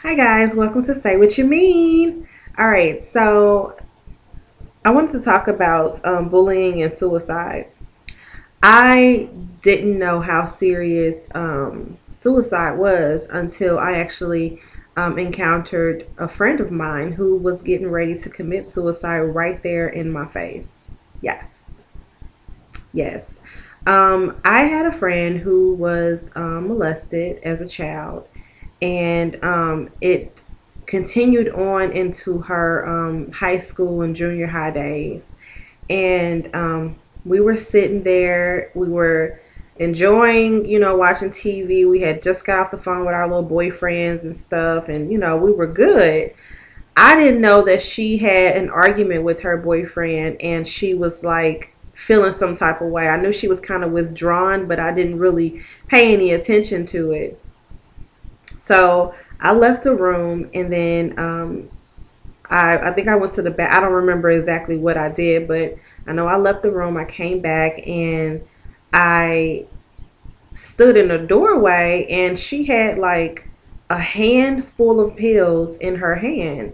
Hi guys, welcome to Say What You Mean. All right, so I wanted to talk about bullying and suicide. I didn't know how serious suicide was until I actually encountered a friend of mine who was getting ready to commit suicide right there in my face. Yes, yes. I had a friend who was molested as a child, and it continued on into her high school and junior high days. And we were sitting there, we were enjoying, watching TV. We had just got off the phone with our little boyfriends and stuff, and we were good. I didn't know that she had an argument with her boyfriend and she was like feeling some type of way. I knew she was kind of withdrawn, but I didn't really pay any attention to it. So I left the room, and then I think I went to the back. I don't remember exactly what I did, but I know I left the room. I came back and I stood in the doorway, and she had like a handful of pills in her hand.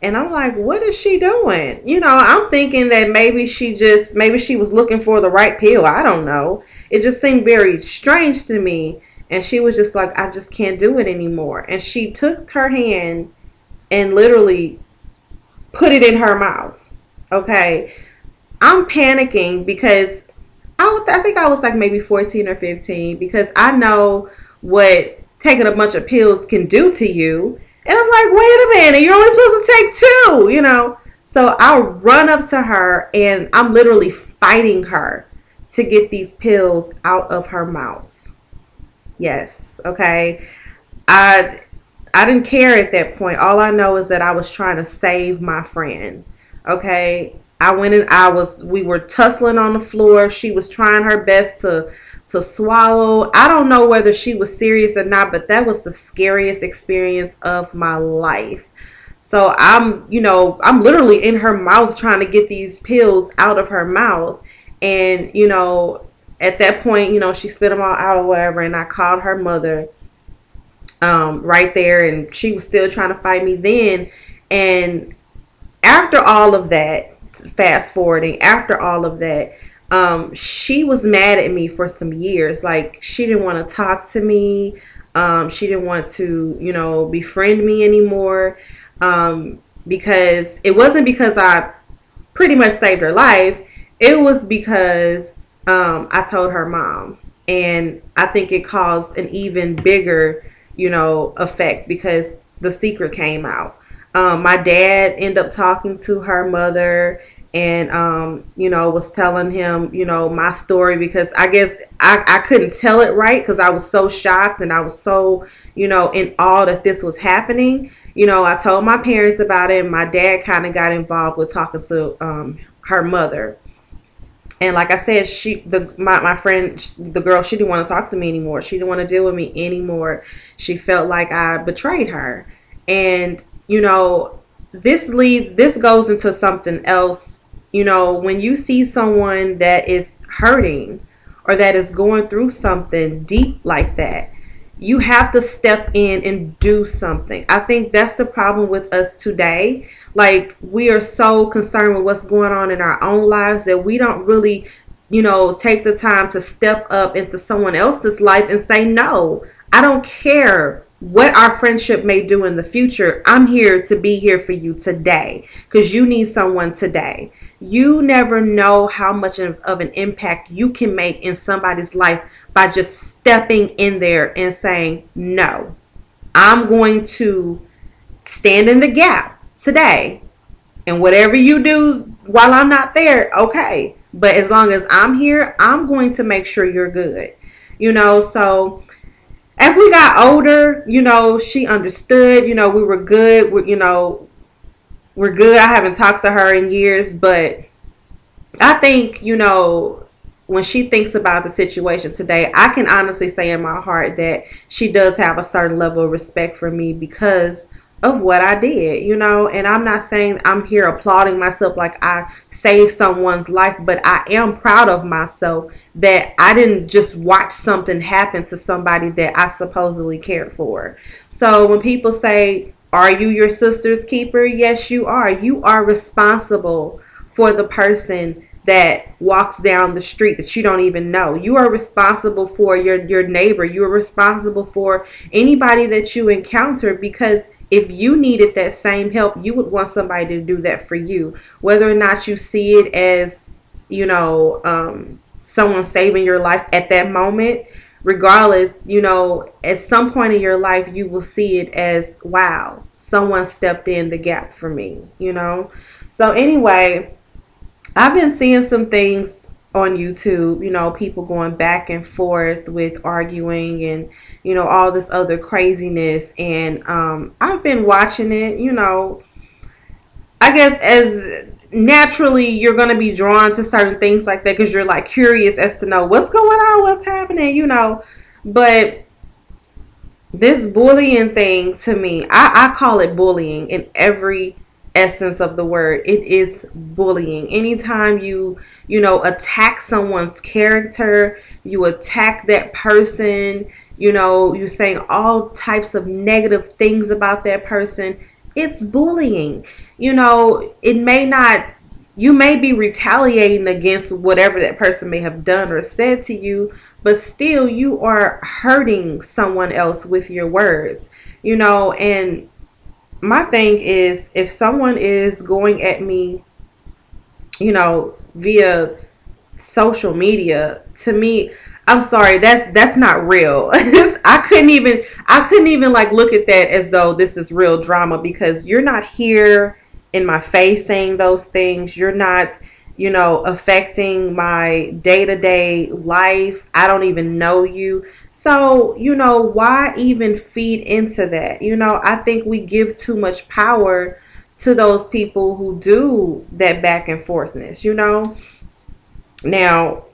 And I'm like, what is she doing? I'm thinking that maybe she was looking for the right pill. I don't know. It just seemed very strange to me. And she was just like, I just can't do it anymore. And she took her hand and literally put it in her mouth. Okay. I'm panicking because I think I was like maybe 14 or 15, because I know what taking a bunch of pills can do to you. And I'm like, wait a minute, you're only supposed to take two. So I run up to her and I'm literally fighting her to get these pills out of her mouth. Yes, okay. I I didn't care at that point. All I know is that I was trying to save my friend. Okay. I went and we were tussling on the floor. She was trying her best to swallow. I don't know whether she was serious or not, but that was the scariest experience of my life. So I'm literally in her mouth trying to get these pills out of her mouth. And, at that point, she spit them all out or whatever. And I called her mother right there, and she was still trying to fight me then. And after all of that, fast forwarding, after all of that, she was mad at me for some years. Like, she didn't want to talk to me. She didn't want to, befriend me anymore. Because it wasn't because I pretty much saved her life. It was because I told her mom. And I think it caused an even bigger, effect, because the secret came out. My dad ended up talking to her mother, and was telling him, my story, because I guess I couldn't tell it right because I was so shocked and I was so, in awe that this was happening. I told my parents about it, and my dad kind of got involved with talking to her mother. And like I said, my friend, the girl, she didn't want to talk to me anymore. She didn't want to deal with me anymore. She felt like I betrayed her. And this goes into something else. When you see someone that is hurting or that is going through something deep like that, you have to step in and do something. I think that's the problem with us today. Like, we are so concerned with what's going on in our own lives that we don't really, take the time to step up into someone else's life and say, no, I don't care what our friendship may do in the future. I'm here to be here for you today because you need someone today. You never know how much of an impact you can make in somebody's life by just stepping in there and saying, no, I'm going to stand in the gap today. And whatever you do while I'm not there, okay. But as long as I'm here, I'm going to make sure you're good. So as we got older, she understood, we were good. We're good. I haven't talked to her in years, but I think, when she thinks about the situation today, I can honestly say in my heart that she does have a certain level of respect for me because of what I did, and I'm not saying I'm here applauding myself like I saved someone's life, but I am proud of myself that I didn't just watch something happen to somebody that I supposedly cared for. So when people say, are you your sister's keeper? Yes, you are. You are responsible for the person that walks down the street that you don't even know. You are responsible for your neighbor. You are responsible for anybody that you encounter, because if you needed that same help, you would want somebody to do that for you. Whether or not you see it as, someone saving your life at that moment, regardless, at some point in your life, you will see it as, wow, someone stepped in the gap for me. So anyway, I've been seeing some things on YouTube, people going back and forth with arguing and, all this other craziness. And I've been watching it, I guess as naturally you're going to be drawn to certain things like that because you're like curious as to know what's going on, what's happening. But this bullying thing, to me, I call it bullying in every essence of the word. It is bullying. Anytime attack someone's character, you attack that person, you're saying all types of negative things about that person, it's bullying. It may not, you may be retaliating against whatever that person may have done or said to you, but still you are hurting someone else with your words. And my thing is, if someone is going at me, via social media, to me, I'm sorry, that's not real. I couldn't even like look at that as though this is real drama, because you're not here in my face saying those things. You're not, affecting my day-to-day life. I don't even know you. So, why even feed into that? I think we give too much power to those people who do that back and forthness. Now,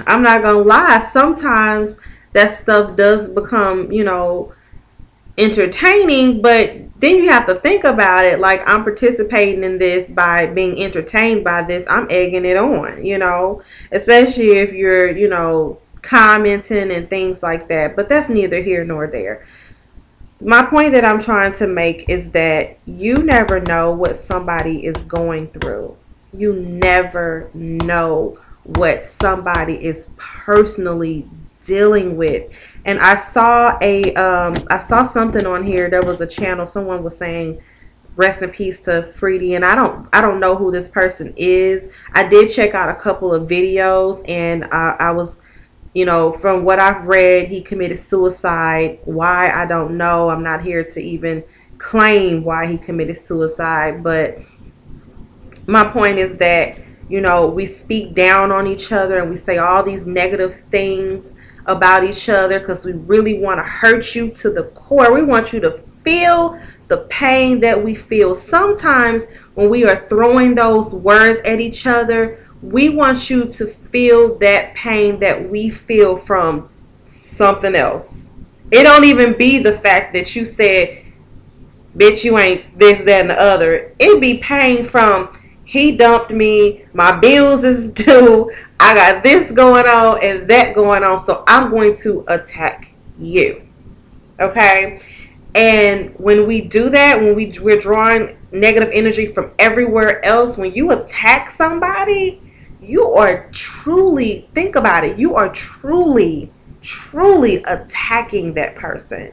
I'm not gonna lie, sometimes that stuff does become, entertaining, but then you have to think about it like, I'm participating in this by being entertained by this. I'm egging it on, especially if you're, commenting and things like that. But that's neither here nor there. My point that I'm trying to make is that you never know what somebody is going through. You never know what somebody is personally dealing with. And I saw something on here. There was a channel, someone was saying rest in peace to Freddie, and I don't know who this person is. I did check out a couple of videos, and I was, from what I've read, he committed suicide. Why, I don't know. I'm not here to even claim why he committed suicide, but my point is that, we speak down on each other and we say all these negative things about each other because we really want to hurt you to the core. We want you to feel the pain that we feel. Sometimes when we are throwing those words at each other, we want you to feel that pain that we feel from something else. It don't even be the fact that you said, bitch, you ain't this, that, and the other. It be pain from, he dumped me, my bills is due, I got this going on and that going on, so I'm going to attack you. Okay? And when we do that, when we're drawing negative energy from everywhere else, when you attack somebody, you are truly, think about it, you are truly attacking that person.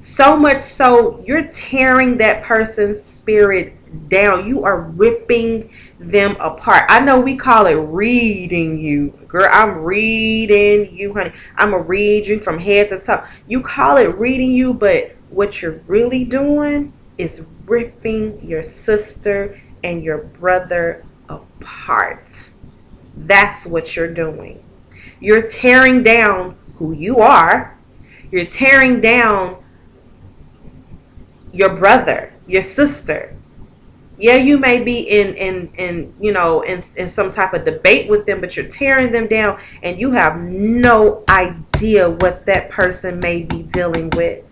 So much so, you're tearing that person's spirit down. You are ripping them apart. I know we call it reading you. Girl, I'm reading you, honey. I'm going to read you from head to toe. You call it reading you, but what you're really doing is ripping your sister and your brother apart. That's what you're doing. You're tearing down who you are. You're tearing down your brother, your sister. Yeah, you may be in some type of debate with them, but you're tearing them down and you have no idea what that person may be dealing with.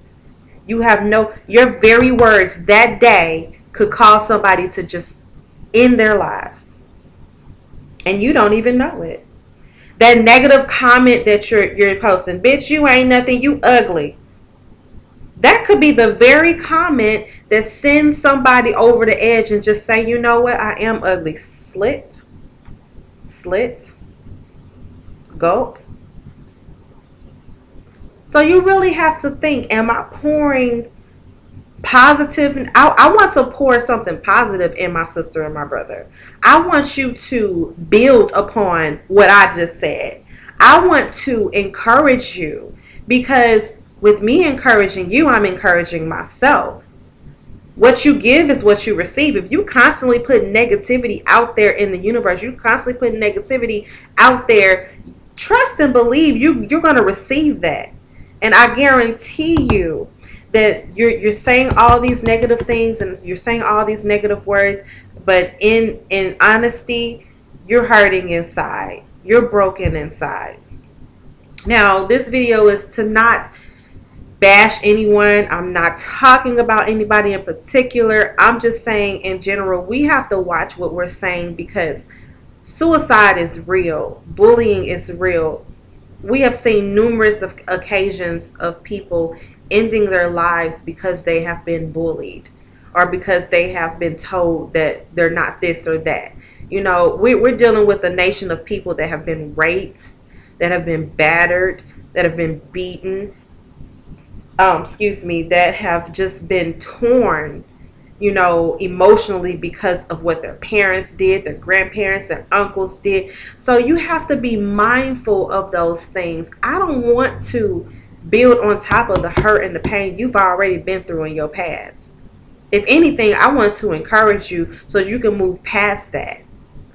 You have your very words that day could cause somebody to just end their lives. And you don't even know it. That negative comment that you're posting, bitch, you ain't nothing, you ugly. That could be the very comment that sends somebody over the edge and just say, you know what, I am ugly. Slit, gulp. So you really have to think, am I pouring positive? I want to pour something positive in my sister and my brother. I want you to build upon what I just said. I want to encourage you, because with me encouraging you, I'm encouraging myself. What you give is what you receive. If you constantly put negativity out there in the universe, you constantly put negativity out there, trust and believe you're going to receive that. And I guarantee you that you're saying all these negative things and you're saying all these negative words, but in honesty, you're hurting inside. You're broken inside. Now, this video is to not bash anyone. I'm not talking about anybody in particular. I'm just saying in general, we have to watch what we're saying, because suicide is real. Bullying is real. We have seen numerous occasions of people ending their lives because they have been bullied, or because they have been told that they're not this or that. You know, we're dealing with a nation of people that have been raped, that have been battered, that have been beaten, that have just been torn, you know, emotionally because of what their parents did, their grandparents, their uncles did. So you have to be mindful of those things. I don't want to build on top of the hurt and the pain you've already been through in your past. If anything, I want to encourage you so you can move past that.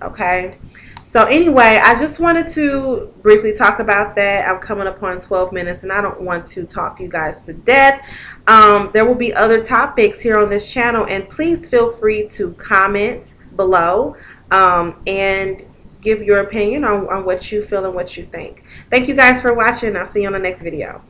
Okay? So anyway, I just wanted to briefly talk about that. I'm coming up on 12 minutes and I don't want to talk you guys to death. There will be other topics here on this channel, and please feel free to comment below and give your opinion on what you feel and what you think. Thank you guys for watching. I'll see you on the next video.